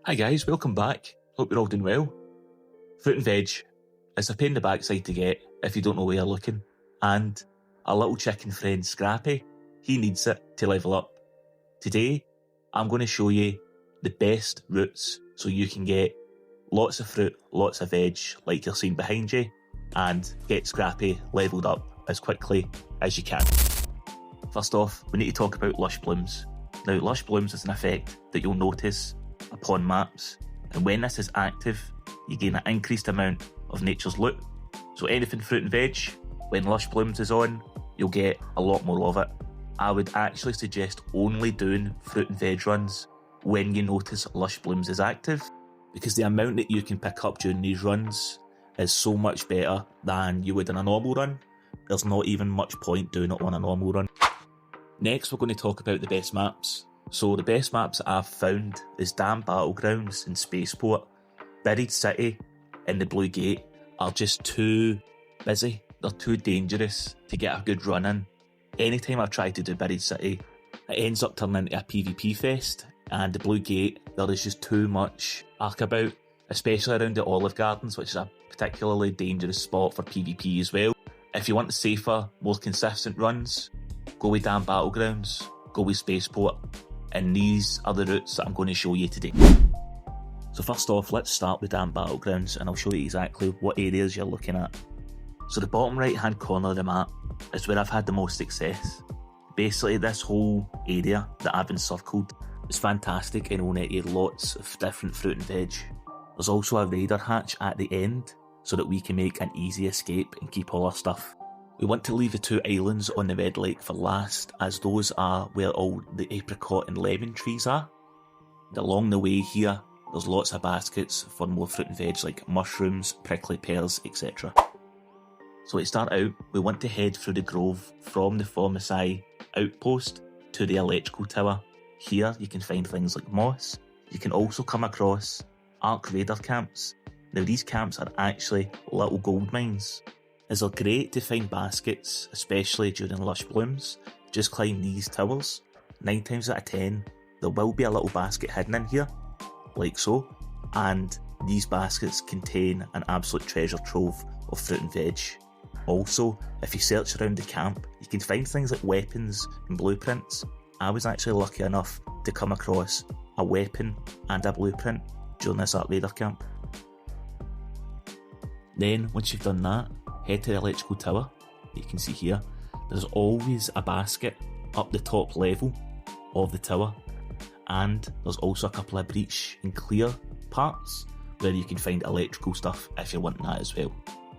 Hi guys, welcome back. Hope you're all doing well. Fruit and veg is a pain in the backside to get if you don't know where you're looking. And our little chicken friend Scrappy, he needs it to level up. Today, I'm going to show you the best routes so you can get lots of fruit, lots of veg like you're seeing behind you, and get Scrappy leveled up as quickly as you can. First off, we need to talk about Lush Blooms. Now, Lush Blooms is an effect that you'll notice upon maps, and when this is active, you gain an increased amount of nature's loot. So anything fruit and veg, when Lush Blooms is on, you'll get a lot more of it. I would actually suggest only doing fruit and veg runs when you notice Lush Blooms is active, because the amount that you can pick up during these runs is so much better than you would in a normal run. There's not even much point doing it on a normal run. Next, we're going to talk about the best maps. So the best maps that I've found is Battlegrounds in Spaceport. Buried City and the Blue Gate are just too busy. They're too dangerous to get a good run in. Anytime I've tried to do Buried City, it ends up turning into a PvP fest, and the Blue Gate, there is just too much arc about, especially around the Olive Gardens, which is a particularly dangerous spot for PvP as well. If you want the safer, more consistent runs, go with Battlegrounds, go with Spaceport, and these are the routes that I'm going to show you today. So first off, let's start with Battlegrounds, and I'll show you exactly what areas you're looking at. So the bottom right hand corner of the map is where I've had the most success. Basically, this whole area that I've encircled is fantastic and will net you lots of different fruit and veg. There's also a raider hatch at the end so that we can make an easy escape and keep all our stuff. We want to leave the two islands on the Red Lake for last, as those are where all the apricot and lemon trees are. And along the way here, there's lots of baskets for more fruit and veg like mushrooms, prickly pears, etc. So to start out, we want to head through the grove from the Formicide outpost to the electrical tower. Here you can find things like moss. You can also come across Arc Raider camps. Now these camps are actually little gold mines. They're great to find baskets, especially during Lush Blooms. Just climb these towers. 9 times out of 10, there will be a little basket hidden in here, like so, and these baskets contain an absolute treasure trove of fruit and veg. Also, if you search around the camp, you can find things like weapons and blueprints. I was actually lucky enough to come across a weapon and a blueprint during this Arc Raider camp. Then, once you've done that, head to the electrical tower. You can see here, there's always a basket up the top level of the tower, and there's also a couple of breach and clear parts where you can find electrical stuff if you're wanting that as well.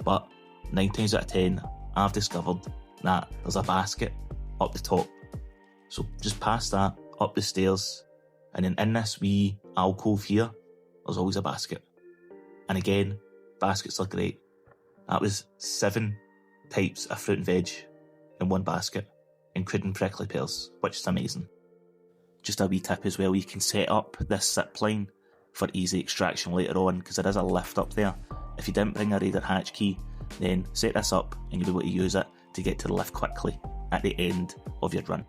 But 9 times out of 10, I've discovered that there's a basket up the top. So just past that, up the stairs, and then in this wee alcove here, there's always a basket. And again, baskets are great. That was 7 types of fruit and veg in one basket, including prickly pears, which is amazing. Just a wee tip as well, you can set up this zip line for easy extraction later on, because there is a lift up there. If you didn't bring a raider hatch key, then set this up and you'll be able to use it to get to the lift quickly at the end of your run.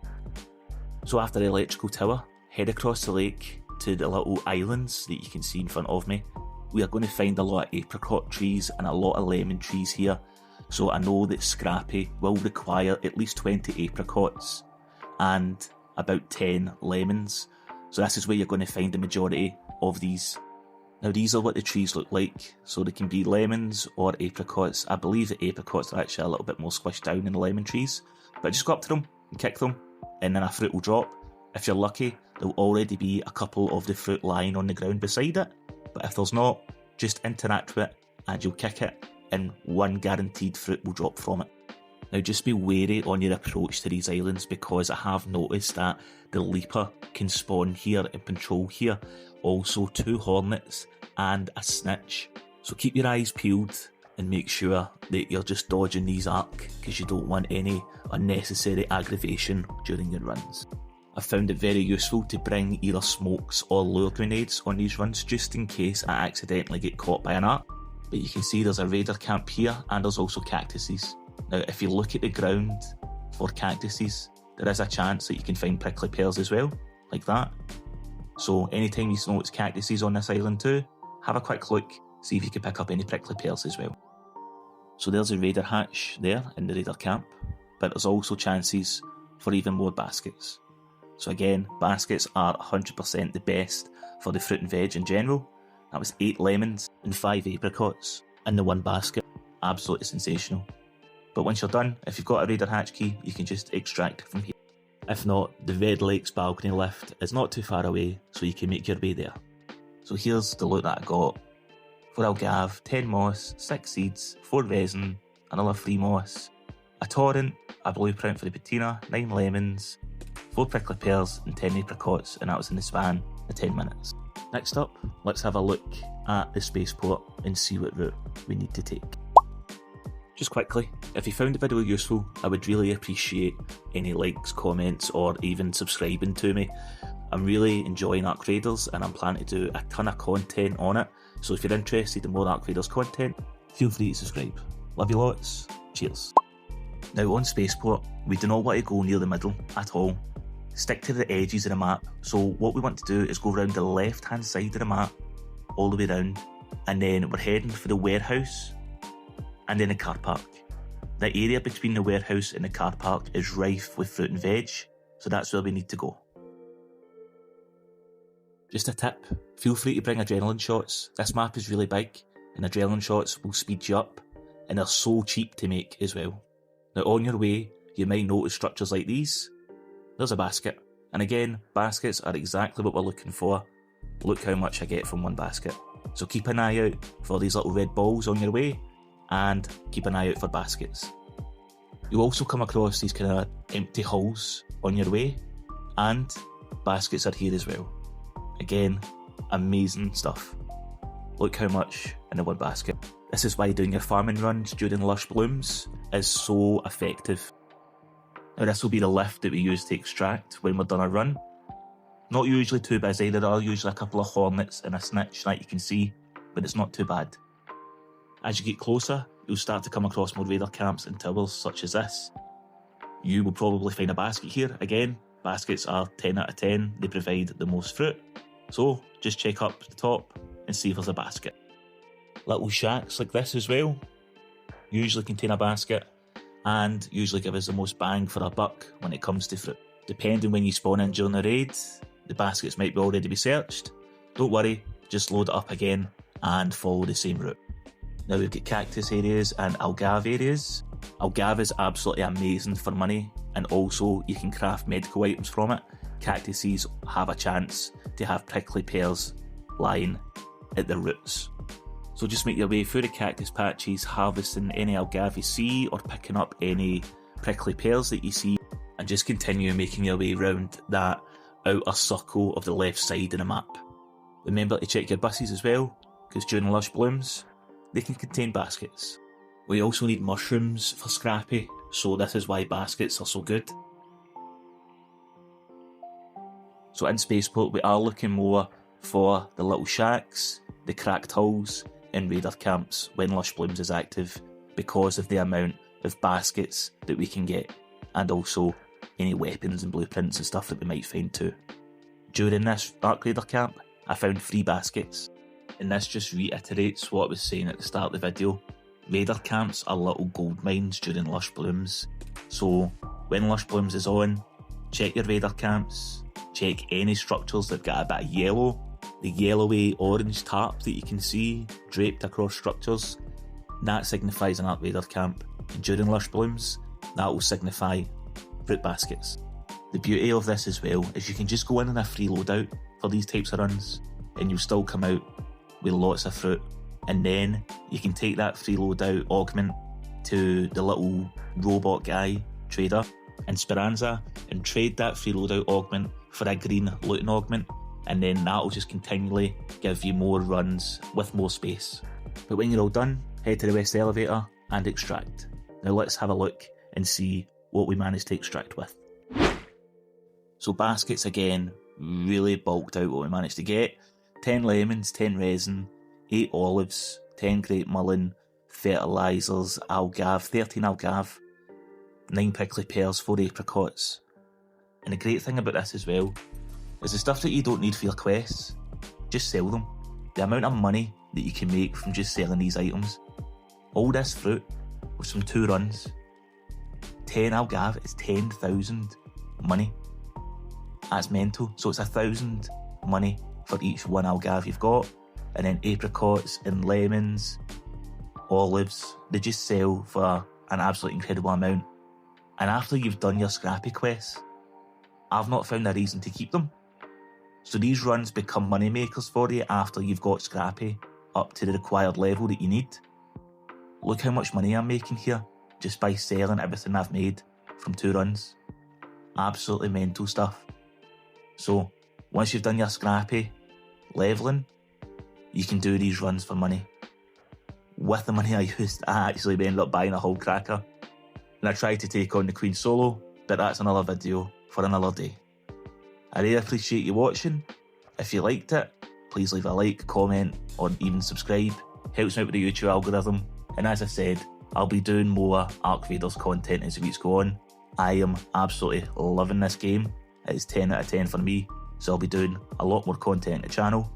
So after the electrical tower, head across the lake to the little islands that you can see in front of me. We are going to find a lot of apricot trees and a lot of lemon trees here, so I know that Scrappy will require at least 20 apricots and about 10 lemons, so this is where you're going to find the majority of these. Now these are what the trees look like, so they can be lemons or apricots. I believe the apricots are actually a little bit more squished down than the lemon trees, but just go up to them and kick them, and then a fruit will drop. If you're lucky, there will already be a couple of the fruit lying on the ground beside it. But if there's not, just interact with it and you'll kick it and one guaranteed fruit will drop from it. Now just be wary on your approach to these islands, because I have noticed that the leaper can spawn here and patrol here. Also 2 hornets and a snitch. So keep your eyes peeled and make sure that you're just dodging these arc, because you don't want any unnecessary aggravation during your runs. I've found it very useful to bring either smokes or lure grenades on these runs, just in case I accidentally get caught by an arc. But you can see there's a raider camp here, and there's also cactuses. Now if you look at the ground for cactuses, there is a chance that you can find prickly pears as well, like that. So anytime you notice cactuses on this island too, have a quick look, see if you can pick up any prickly pears as well. So there's a raider hatch there in the raider camp, but there's also chances for even more baskets. So again, baskets are 100% the best for the fruit and veg in general. That was 8 lemons and 5 apricots in the one basket. Absolutely sensational. But once you're done, if you've got a raider hatch key, you can just extract it from here. If not, the Red Lakes balcony lift is not too far away, so you can make your way there. So here's the loot that I got. 4 algav, 10 moss, 6 seeds, 4 resin, another 3 moss, a torrent, a blueprint for the patina, 9 lemons, 4 prickly pears and 10 apricots, and that was in the span of 10 minutes. Next up, let's have a look at the spaceport and see what route we need to take. Just quickly, if you found the video useful, I would really appreciate any likes, comments, or even subscribing to me. I'm really enjoying Ark Raiders and I'm planning to do a ton of content on it, so if you're interested in more Ark Raiders content, feel free to subscribe. Love you lots, cheers. Now on Spaceport, we do not want to go near the middle at all. Stick to the edges of the map, so what we want to do is go around the left hand side of the map, all the way round, and then we're heading for the warehouse, and then the car park. The area between the warehouse and the car park is rife with fruit and veg, so that's where we need to go. Just a tip, feel free to bring adrenaline shots. This map is really big, and adrenaline shots will speed you up, and they're so cheap to make as well. Now on your way, you might notice structures like these. There's a basket, and again, baskets are exactly what we're looking for. Look how much I get from one basket. So keep an eye out for these little red balls on your way, and keep an eye out for baskets. You'll also come across these kind of empty hulls on your way, and baskets are here as well. Again, amazing stuff. Look how much in the one basket. This is why doing your farming runs during Lush Blooms is so effective. Now this will be the lift that we use to extract when we're done our run. Not usually too busy, there are usually a couple of hornets and a snitch that you can see, but it's not too bad. As you get closer, you'll start to come across more raider camps and towers such as this. You will probably find a basket here. Again, baskets are 10 out of 10, they provide the most fruit. So just check up the top and see if there's a basket. Little shacks like this as well usually contain a basket and usually give us the most bang for our buck when it comes to fruit. Depending when you spawn in during the raid, the baskets might be already be searched. Don't worry, just load it up again and follow the same route. Now we've got cactus areas and algav areas. Algav is absolutely amazing for money, and also you can craft medical items from it. Cactuses have a chance to have prickly pears lying at their roots. So just make your way through the cactus patches, harvesting any algav you see or picking up any prickly pears that you see, and just continue making your way around that outer circle of the left side of the map. Remember to check your buses as well, because during Lush Blooms, they can contain baskets. We also need mushrooms for scrappy, so this is why baskets are so good. So in Spaceport, we are looking more for the little shacks, the cracked hulls, and raider camps when Lush Blooms is active, because of the amount of baskets that we can get, and also any weapons and blueprints and stuff that we might find too. During this Ark Raider camp, I found 3 baskets, and this just reiterates what I was saying at the start of the video. Raider camps are little gold mines during Lush Blooms, so when Lush Blooms is on, check your raider camps, check any structures that got a bit of yellow, the yellowy orange tarp that you can see draped across structures, that signifies an Ark Raider camp, and during Lush Blooms, that will signify fruit baskets. The beauty of this as well is you can just go in on a free loadout for these types of runs, and you'll still come out with lots of fruit, and then you can take that free loadout augment to the little robot guy trader in Speranza and trade that free loadout augment for a green looting augment, and then that'll just continually give you more runs with more space. But when you're all done, head to the west elevator and extract. Now let's have a look and see what we managed to extract with. So baskets again, really bulked out what we managed to get. 10 lemons, 10 resin, 8 olives, 10 grape mullein, fertilisers, algav, 13 algav, 9 prickly pears, 4 apricots. And the great thing about this as well is the stuff that you don't need for your quests. Just sell them. The amount of money that you can make from just selling these items. All this fruit with some 2 runs. 10 Algav is 10,000 money. That's mental. So it's 1,000 money for each 1 Algav you've got. And then apricots and lemons, olives, they just sell for an absolutely incredible amount. And after you've done your scrappy quests, I've not found a reason to keep them. So these runs become money makers for you after you've got scrappy up to the required level that you need. Look how much money I'm making here just by selling everything I've made from 2 runs. Absolutely mental stuff. So once you've done your scrappy leveling, you can do these runs for money. With the money I used, I actually ended up buying a hull cracker. And I tried to take on the Queen solo, but that's another video for another day. I really appreciate you watching. If you liked it, please leave a like, comment, or even subscribe. Helps me out with the YouTube algorithm. And as I said, I'll be doing more Arc Raiders content as the weeks go on. I am absolutely loving this game. It's 10 out of 10 for me, so I'll be doing a lot more content on the channel.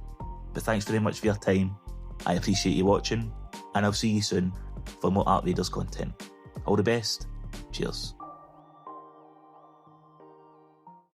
But thanks very much for your time. I appreciate you watching, and I'll see you soon for more Arc Raiders content. All the best. Cheers.